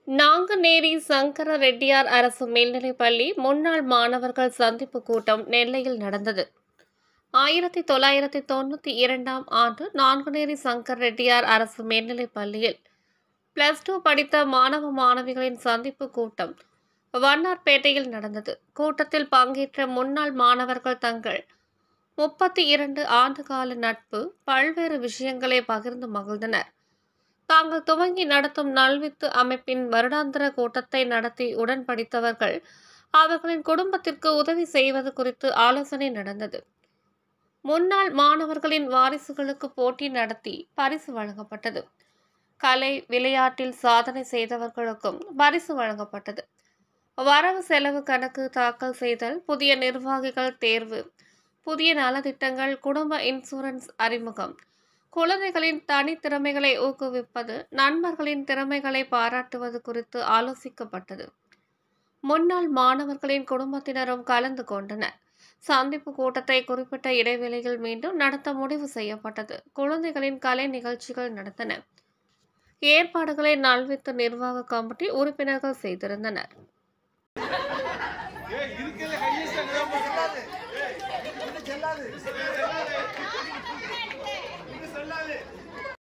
நாங்குநேரி சங்கர ரெட்டியார் அரசு மேல்நிலைப்பள்ளி முன்னாள் மாணவர்கள் சந்திப்பு கூட்டம் நெல்லையில் நடந்தது. 1992ஆம் ஆண்டு நாங்குநேரி சங்கர் ரெட்டியார் அரசு மேல்நிலைப்பள்ளியில் +2 படித்த மாணவ மாணவிகளின் சந்திப்பு கூட்டம் வண்ணார்பேட்டையில் நடந்தது. கூட்டத்தில் பங்கேற்ற முன்னாள் மாணவர்கள் தங்கள் 32 ஆண்டுகால நட்பு, பல்வேறு விஷயங்களை பகிர்ந்து மகிழ்ந்தனர். தாங்கள் துவங்கி நடத்தும் நல்வித்து அமைப்பின் வருடாந்திர கூட்டத்தை நடத்தி உடன் படித்தவர்கள் அவர்களின் குடும்பத்திற்கு உதவி செய்வது குறித்து ஆலோசனை நடந்தது. முன்னாள் மாணவர்களின் வாரிசுகளுக்கு போட்டி நடத்தி பரிசு வழங்கப்பட்டது. கலை, விளையாட்டில் சாதனை செய்தவர்களுக்கும் பரிசு வழங்கப்பட்டது. வரவு செலவு கணக்கு தாக்கல் செய்தல், புதிய நிர்வாகிகள் தேர்வு, புதிய நலத்திட்டங்கள், குடும்ப இன்சூரன்ஸ் அறிமுகம், குழந்தைகளின் தனித்திறமைகளை ஊக்குவிப்பது, நண்பர்களின் திறமைகளை பாராட்டுவது குறித்து ஆலோசிக்கப்பட்டது. முன்னாள் மாணவர்களின் குடும்பத்தினரும் கலந்து கொண்டனர். சந்திப்பு கூட்டத்தை குறிப்பிட்ட இடைவெளியில் மீண்டும் நடத்த முடிவு செய்யப்பட்டது. குழந்தைகளின் கலை நிகழ்ச்சிகள் நடந்தன. ஏற்பாடுகளை நல்வித்து நிர்வாக கமிட்டி உறுப்பினர்கள் செய்திருந்தனர். செல்லாது